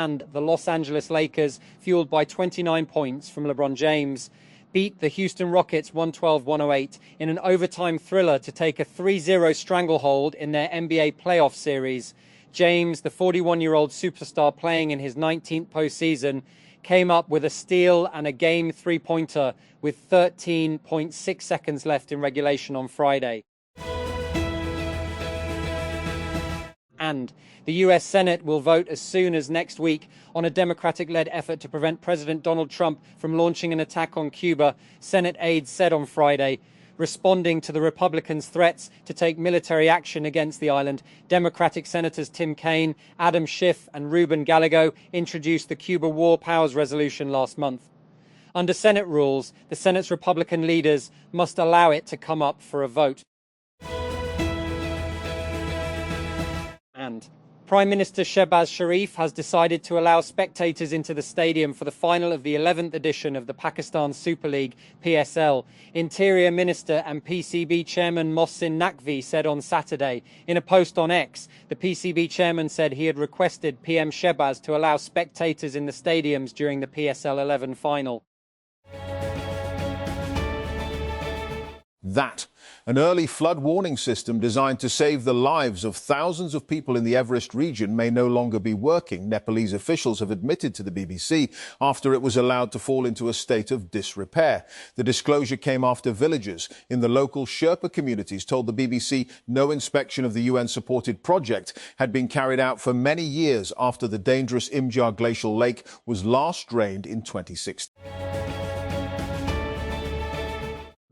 And the Los Angeles Lakers, fueled by 29 points from LeBron James, beat the Houston Rockets 112-108 in an overtime thriller to take a 3-0 stranglehold in their NBA playoff series. James, the 41-year-old superstar playing in his 19th postseason, came up with a steal and a game three-pointer with 13.6 seconds left in regulation on Friday. And the US Senate will vote as soon as next week on a Democratic-led effort to prevent President Donald Trump from launching an attack on Cuba, Senate aides said on Friday. Responding to the Republicans' threats to take military action against the island, Democratic Senators Tim Kaine, Adam Schiff and Ruben Gallego introduced the Cuba War Powers Resolution last month. Under Senate rules, the Senate's Republican leaders must allow it to come up for a vote. And Prime Minister Shehbaz Sharif has decided to allow spectators into the stadium for the final of the 11th edition of the Pakistan Super League, PSL. Interior Minister and PCB Chairman Mohsin Naqvi said on Saturday. In a post on X, the PCB chairman said he had requested PM Shehbaz to allow spectators in the stadiums during the PSL 11 final. That, an early flood warning system designed to save the lives of thousands of people in the Everest region, may no longer be working, Nepalese officials have admitted to the BBC after it was allowed to fall into a state of disrepair. The disclosure came after villagers in the local Sherpa communities told the BBC no inspection of the UN-supported project had been carried out for many years after the dangerous Imjar glacial lake was last drained in 2016.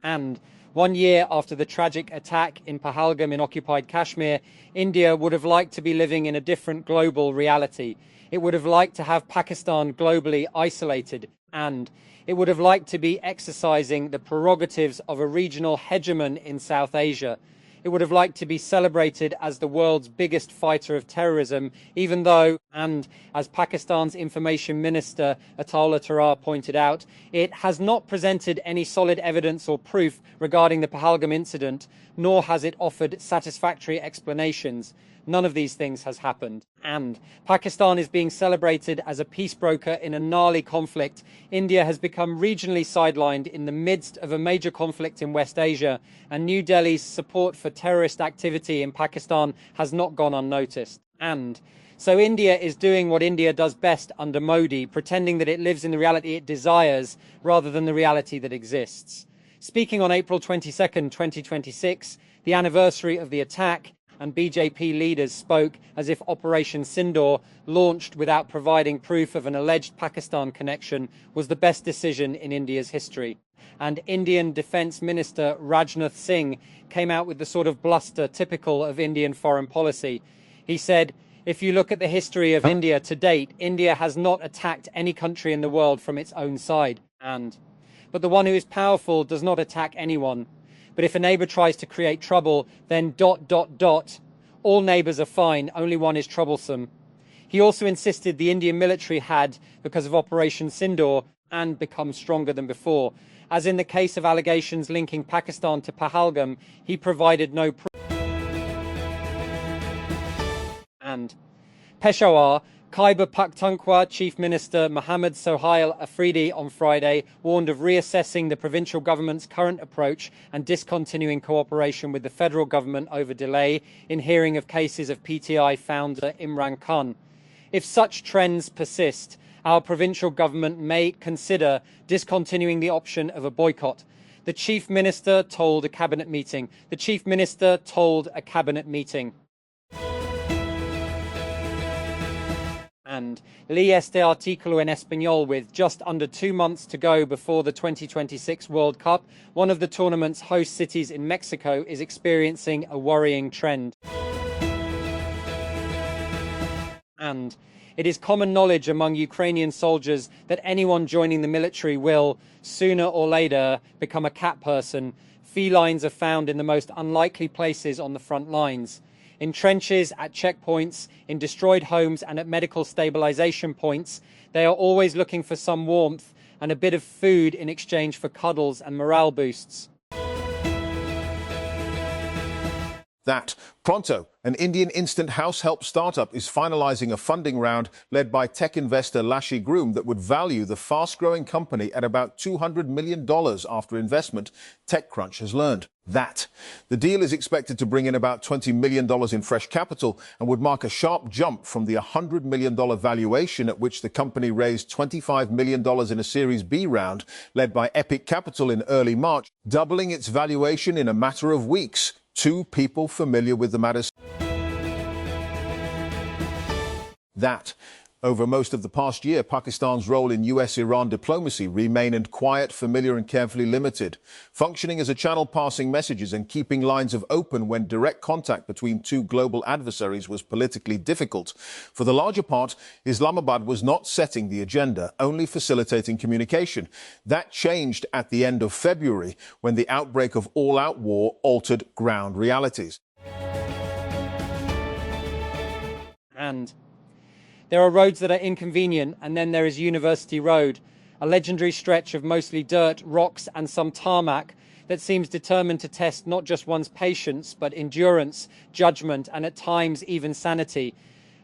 And 1 year after the tragic attack in Pahalgam in occupied Kashmir, India would have liked to be living in a different global reality. It would have liked to have Pakistan globally isolated, and it would have liked to be exercising the prerogatives of a regional hegemon in South Asia. It would have liked to be celebrated as the world's biggest fighter of terrorism, even though, and as Pakistan's Information Minister Ataullah Tarar pointed out, it has not presented any solid evidence or proof regarding the Pahalgam incident, nor has it offered satisfactory explanations. None of these things has happened. And Pakistan is being celebrated as a peace broker in a gnarly conflict. India has become regionally sidelined in the midst of a major conflict in West Asia, and New Delhi's support for terrorist activity in Pakistan has not gone unnoticed. And so India is doing what India does best under Modi, pretending that it lives in the reality it desires rather than the reality that exists. Speaking on April 22nd, 2026, the anniversary of the attack, and BJP leaders spoke as if Operation Sindoor, launched without providing proof of an alleged Pakistan connection, was the best decision in India's history. And Indian Defence Minister Rajnath Singh came out with the sort of bluster typical of Indian foreign policy. He said, "If you look at the history of India to date, India has not attacked any country in the world from its own side. But the one who is powerful does not attack anyone. But if a neighbour tries to create trouble, then ... all neighbours are fine, only one is troublesome." He also insisted the Indian military had, because of Operation Sindoor, and become stronger than before. As in the case of allegations linking Pakistan to Pahalgam, he provided no proof. And Peshawar, Khyber Pakhtunkhwa Chief Minister Mohammad Sohail Afridi on Friday warned of reassessing the provincial government's current approach and discontinuing cooperation with the federal government over delay in hearing of cases of PTI founder Imran Khan. If such trends persist, our provincial government may consider discontinuing the option of a boycott. The Chief Minister told a cabinet meeting. And leí este artículo en español. With just under 2 months to go before the 2026 World Cup, one of the tournament's host cities in Mexico is experiencing a worrying trend. And it is common knowledge among Ukrainian soldiers that anyone joining the military will, sooner or later, become a cat person. Felines are found in the most unlikely places on the front lines. In trenches, at checkpoints, in destroyed homes and at medical stabilization points, they are always looking for some warmth and a bit of food in exchange for cuddles and morale boosts. That Pronto, an Indian instant house help startup, is finalizing a funding round led by tech investor Lashi Groom that would value the fast-growing company at about $200 million after investment, TechCrunch has learned. That the deal is expected to bring in about $20 million in fresh capital and would mark a sharp jump from the $100 million valuation at which the company raised $25 million in a Series B round led by Epic Capital in early March, doubling its valuation in a matter of weeks. Two people familiar with the matter. That over most of the past year, Pakistan's role in US-Iran diplomacy remained quiet, familiar and carefully limited, functioning as a channel passing messages and keeping lines of open when direct contact between two global adversaries was politically difficult. For the larger part, Islamabad was not setting the agenda, only facilitating communication. That changed at the end of February, when the outbreak of all-out war altered ground realities. And there are roads that are inconvenient, and then there is University Road, a legendary stretch of mostly dirt, rocks and some tarmac that seems determined to test not just one's patience, but endurance, judgment and at times even sanity.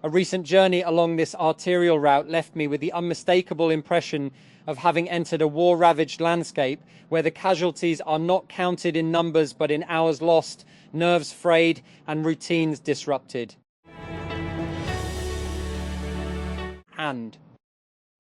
A recent journey along this arterial route left me with the unmistakable impression of having entered a war-ravaged landscape where the casualties are not counted in numbers but in hours lost, nerves frayed and routines disrupted. And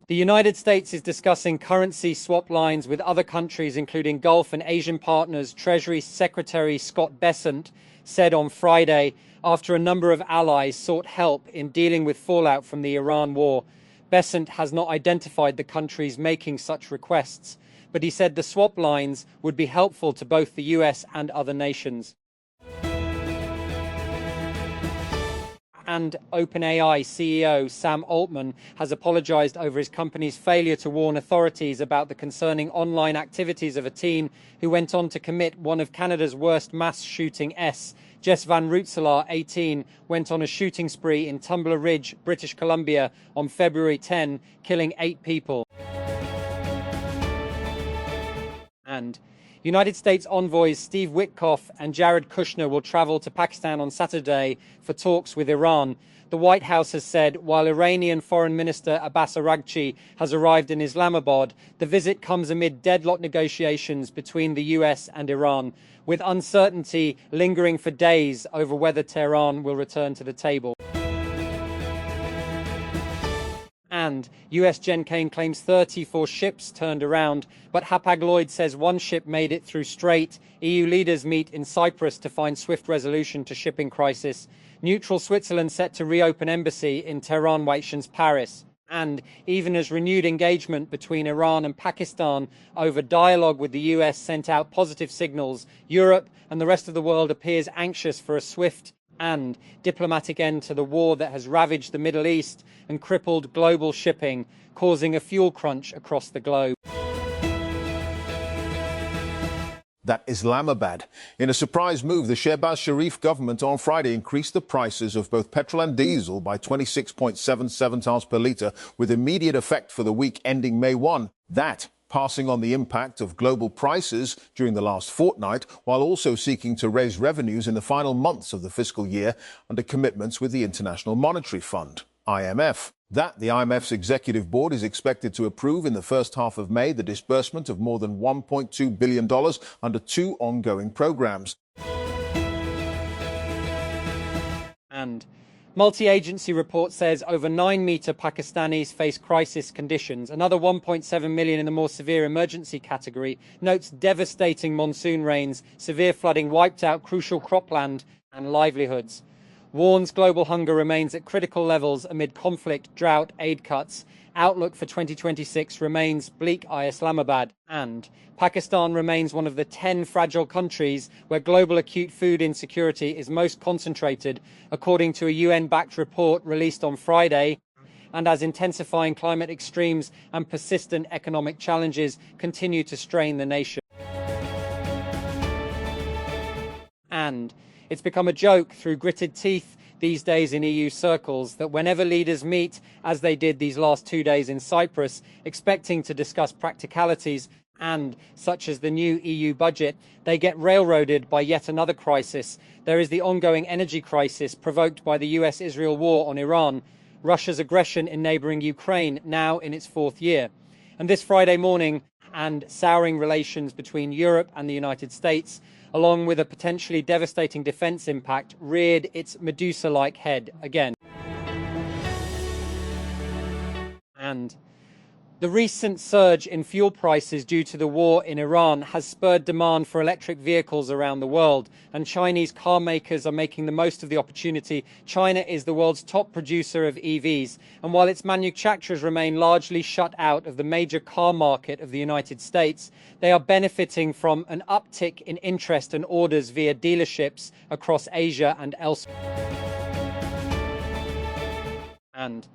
the United States is discussing currency swap lines with other countries, including Gulf and Asian partners, Treasury Secretary Scott Bessent said on Friday, after a number of allies sought help in dealing with fallout from the Iran war. Bessent has not identified the countries making such requests, but he said the swap lines would be helpful to both the US and other nations. And OpenAI CEO Sam Altman has apologized over his company's failure to warn authorities about the concerning online activities of a teen who went on to commit one of Canada's worst mass shooting. Jess Van Rootselaar, 18, went on a shooting spree in Tumbler Ridge, British Columbia on February 10, killing 8 people. And United States envoys Steve Witkoff and Jared Kushner will travel to Pakistan on Saturday for talks with Iran. The White House has said, while Iranian Foreign Minister Abbas Araghchi has arrived in Islamabad, the visit comes amid deadlock negotiations between the US and Iran, with uncertainty lingering for days over whether Tehran will return to the table. And US Gencane claims 34 ships turned around, but Hapag-Lloyd says one ship made it through Strait. EU leaders meet in Cyprus to find swift resolution to shipping crisis. Neutral Switzerland set to reopen embassy in Tehran waits Paris. And even as renewed engagement between Iran and Pakistan over dialogue with the US sent out positive signals, Europe and the rest of the world appears anxious for a swift and diplomatic end to the war that has ravaged the Middle East and crippled global shipping, causing a fuel crunch across the globe. That Islamabad. In a surprise move, the Shehbaz Sharif government on Friday increased the prices of both petrol and diesel by 26.7 cents per litre, with immediate effect for the week ending May 1. That passing on the impact of global prices during the last fortnight, while also seeking to raise revenues in the final months of the fiscal year under commitments with the International Monetary Fund, IMF. That the IMF's executive board is expected to approve in the first half of May the disbursement of more than $1.2 billion under 2 ongoing programs. And multi-agency report says over 9-metre Pakistanis face crisis conditions. Another 1.7 million in the more severe emergency category. Notes devastating monsoon rains, severe flooding wiped out crucial cropland and livelihoods. Warns global hunger remains at critical levels amid conflict, drought, aid cuts. Outlook for 2026 remains bleak. Islamabad. And Pakistan remains one of the 10 fragile countries where global acute food insecurity is most concentrated, according to a UN-backed report released on Friday. And as intensifying climate extremes and persistent economic challenges continue to strain the nation. And it's become a joke through gritted teeth these days in EU circles that whenever leaders meet, as they did these last 2 days in Cyprus, expecting to discuss practicalities and, such as the new EU budget, they get railroaded by yet another crisis. There is the ongoing energy crisis provoked by the US-Israel war on Iran, Russia's aggression in neighboring Ukraine, now in its fourth year. And this Friday morning, and souring relations between Europe and the United States, along with a potentially devastating defense impact, reared its Medusa-like head again. And the recent surge in fuel prices due to the war in Iran has spurred demand for electric vehicles around the world, and Chinese car makers are making the most of the opportunity. China is the world's top producer of EVs, and while its manufacturers remain largely shut out of the major car market of the United States, they are benefiting from an uptick in interest and orders via dealerships across Asia and elsewhere. And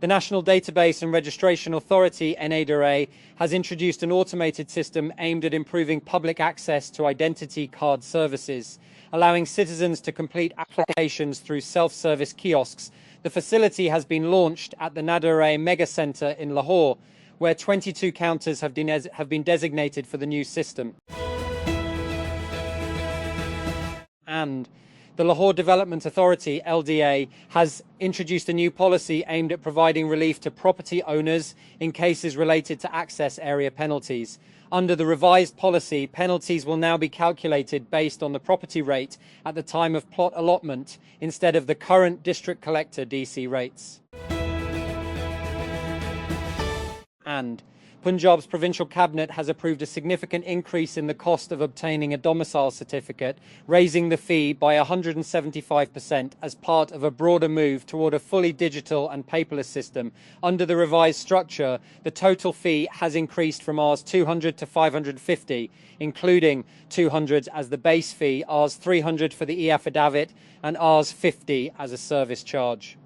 the National Database and Registration Authority, NADRA, has introduced an automated system aimed at improving public access to identity card services, allowing citizens to complete applications through self-service kiosks. The facility has been launched at the NADRA Mega Centre in Lahore, where 22 counters have been designated for the new system. And the Lahore Development Authority, LDA, has introduced a new policy aimed at providing relief to property owners in cases related to access area penalties. Under the revised policy, penalties will now be calculated based on the property rate at the time of plot allotment instead of the current district collector DC rates. And Punjab's provincial cabinet has approved a significant increase in the cost of obtaining a domicile certificate, raising the fee by 175% as part of a broader move toward a fully digital and paperless system. Under the revised structure, the total fee has increased from Rs 200 to 550, including 200 as the base fee, Rs 300 for the e-affidavit, and Rs 50 as a service charge.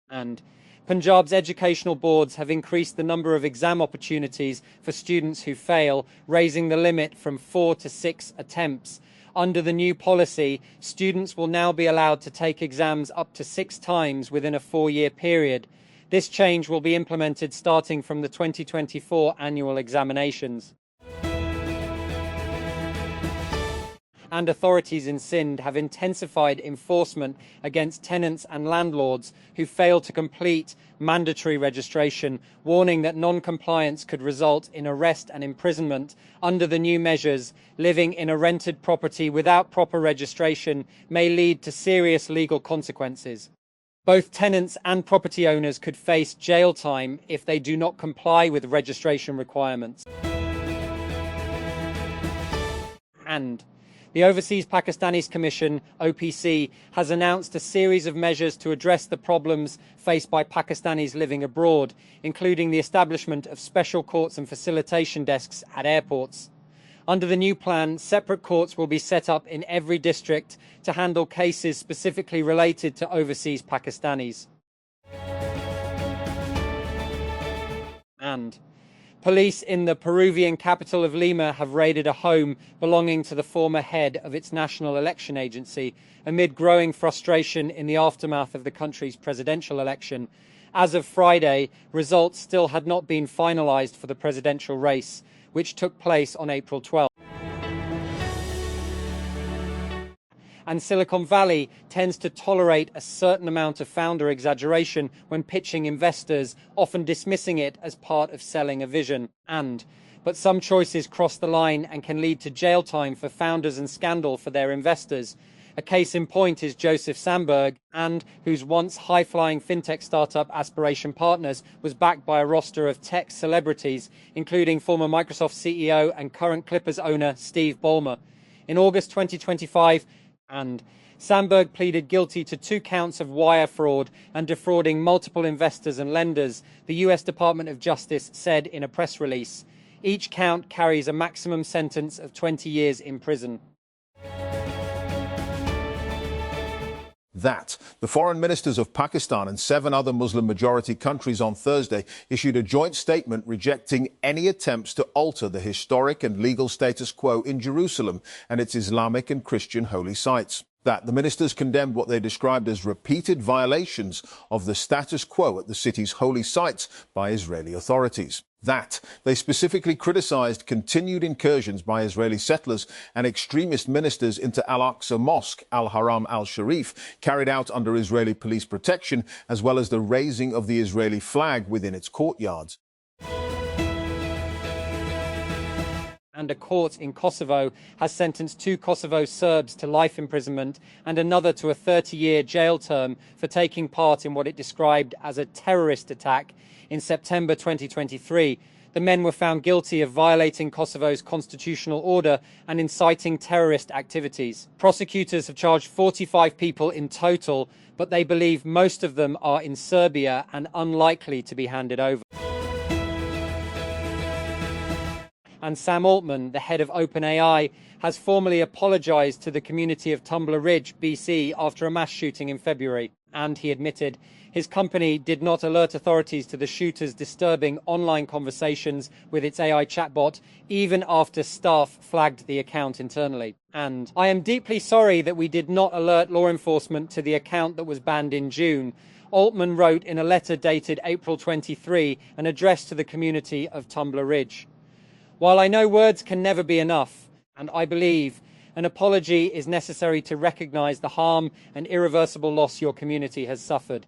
And Punjab's educational boards have increased the number of exam opportunities for students who fail, raising the limit from 4 to 6 attempts. Under the new policy, students will now be allowed to take exams up to 6 times within a 4-year period. This change will be implemented starting from the 2024 annual examinations. And authorities in Sindh have intensified enforcement against tenants and landlords who fail to complete mandatory registration, warning that non-compliance could result in arrest and imprisonment. Under the new measures, living in a rented property without proper registration may lead to serious legal consequences. Both tenants and property owners could face jail time if they do not comply with registration requirements. And the Overseas Pakistanis Commission, OPC, has announced a series of measures to address the problems faced by Pakistanis living abroad, including the establishment of special courts and facilitation desks at airports. Under the new plan, separate courts will be set up in every district to handle cases specifically related to overseas Pakistanis. And police in the Peruvian capital of Lima have raided a home belonging to the former head of its national election agency amid growing frustration in the aftermath of the country's presidential election. As of Friday, results still had not been finalized for the presidential race, which took place on April 12. And Silicon Valley tends to tolerate a certain amount of founder exaggeration when pitching investors, often dismissing it as part of selling a vision. But some choices cross the line and can lead to jail time for founders and scandal for their investors. A case in point is Joseph Sandberg, whose once high-flying fintech startup Aspiration Partners was backed by a roster of tech celebrities, including former Microsoft CEO and current Clippers owner Steve Ballmer. In August 2025, Sandberg pleaded guilty to 2 counts of wire fraud and defrauding multiple investors and lenders, the US Department of Justice said in a press release. Each count carries a maximum sentence of 20 years in prison. The foreign ministers of Pakistan and 7 other Muslim-majority countries on Thursday issued a joint statement rejecting any attempts to alter the historic and legal status quo in Jerusalem and its Islamic and Christian holy sites. The ministers condemned what they described as repeated violations of the status quo at the city's holy sites by Israeli authorities. They specifically criticized continued incursions by Israeli settlers and extremist ministers into Al-Aqsa Mosque, Al-Haram al-Sharif, carried out under Israeli police protection, as well as the raising of the Israeli flag within its courtyards. And a court in Kosovo has sentenced 2 Kosovo Serbs to life imprisonment and another to a 30-year jail term for taking part in what it described as a terrorist attack in September 2023. The men were found guilty of violating Kosovo's constitutional order and inciting terrorist activities. Prosecutors have charged 45 people in total, but they believe most of them are in Serbia and unlikely to be handed over. And Sam Altman, the head of OpenAI, has formally apologized to the community of Tumbler Ridge, BC, after a mass shooting in February. And he admitted his company did not alert authorities to the shooter's disturbing online conversations with its AI chatbot, even after staff flagged the account internally. And I am deeply sorry that we did not alert law enforcement to the account that was banned in June. Altman wrote in a letter dated April 23 and addressed to the community of Tumbler Ridge. While I know words can never be enough, and I believe an apology is necessary to recognize the harm and irreversible loss your community has suffered,